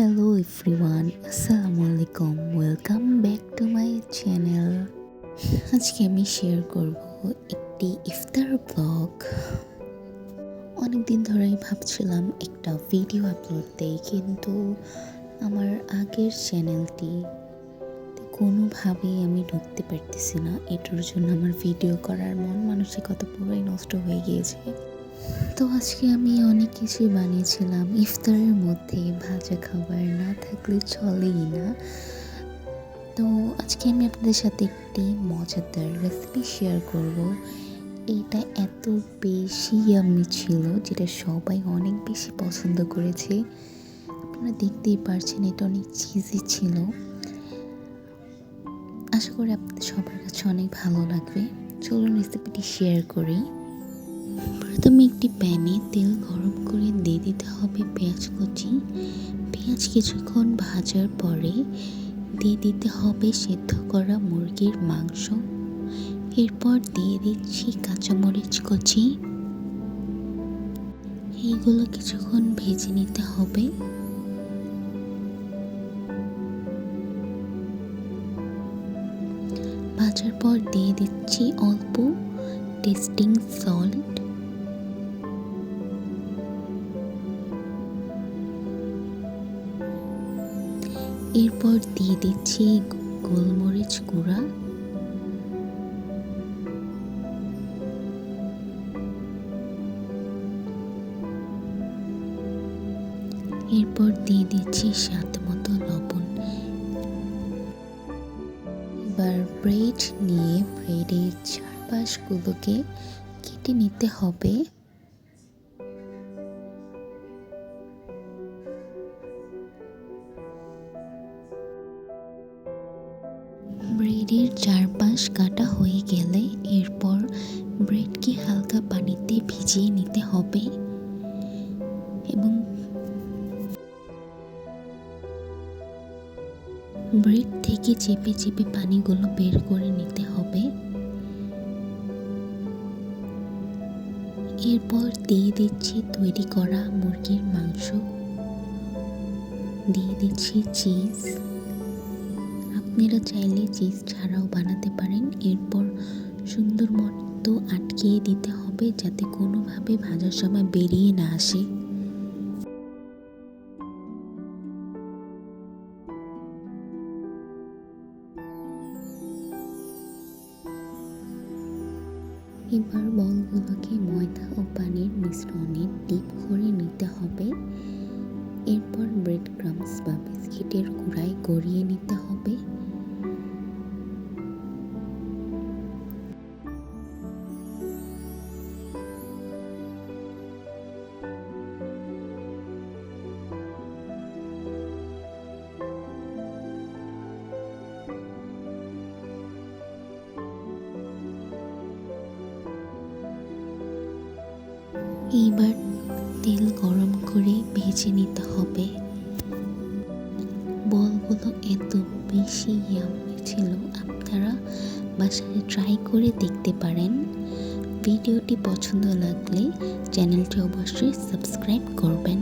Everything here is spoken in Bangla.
হ্যালো এভরিওয়ান, আসসালামু আলাইকুম। Welcome back to my channel. আজকে আমি শেয়ার করব একটি ইফতার ব্লগ। অনেকদিন ধরেই ভাবছিলাম একটা ভিডিও আপলোড দেই, কিন্তু আমার আগের চ্যানেলটি কোনোভাবেই আমি ঢুকতে পারতেছি না। এটার জন্য আমার ভিডিও করার মন মানসিকতা পুরোই নষ্ট হয়ে গিয়েছে। তো আজকে আমি অনেক কিছুই বানিয়েছিলাম। ইফতারের মধ্যে ভাজা খাবার না থাকলে চলেই না। তো আজকে আমি আপনাদের সাথে একটি মজাদার রেসিপি শেয়ার করব। এটা এত বেশি ইয়াম্মি ছিল, যেটা সবাই অনেক বেশি পছন্দ করেছে। আপনারা দেখতেই পারছেন, এটা অনেক চিজি ছিল। আশা করি আপনাদের সবার কাছে অনেক ভালো লাগবে। চলুন রেসিপিটি শেয়ার করি। প্রথমে একটি প্যানে তেল গরম করে দিয়ে দিতে হবে পেঁয়াজ কুচি। পেঁয়াজ কিছুক্ষণ ভাজার পরে দিয়ে দিতে হবে সেদ্ধ করা মুরগির মাংস। এরপর দিয়ে দিচ্ছি কাঁচামরিচ কুচি। এইগুলো কিছুক্ষণ ভেজে নিতে হবে। ভাজার পর দিয়ে দিচ্ছি অল্প টেস্টিং সল্ট। এরপর দিয়ে দিচ্ছি গোলমরিচ গুঁড়া। এরপর দিয়ে দিচ্ছি স্বাদ মতো লবণ। এবার ব্রেড নিয়ে ব্রেডের চারপাশগুলোকে কেটে নিতে হবে। ব্রেডের চারপাশ কাটা হয়ে গেলে এরপর ব্রেডকে হালকা পানিতে ভিজিয়ে নিতে হবে এবং ব্রেড থেকে চেপে চেপে পানিগুলো বের করে নিতে হবে। এরপর দিয়ে দিচ্ছি তৈরি করা মুরগির মাংস, দিয়ে দিচ্ছি চিজ। আপনারা চাইলে চিজ ছাড়াও বানাতে পারেন। এরপর সুন্দর মতো আটকিয়ে দিতে হবে, যাতে কোনোভাবে ভাজার সময় বেরিয়ে না আসে। এবার বলগুলোকে ময়দা ও পানির মিশ্রণে ডিপ করে নিতে হবে। এরপর ব্রেড ক্রাম্বস বা বিস্কিটের গুঁড়ায় গড়িয়ে নিতে হবে। এইবার তেল গরম করে ভেজে নিতে হবে। বলগুলো এত বেশি ইয়াম্মি ছিল, আপনারা বাসায় ট্রাই করে দেখতে পারেন। ভিডিওটি পছন্দ লাগলে চ্যানেলটি অবশ্যই সাবস্ক্রাইব করবেন।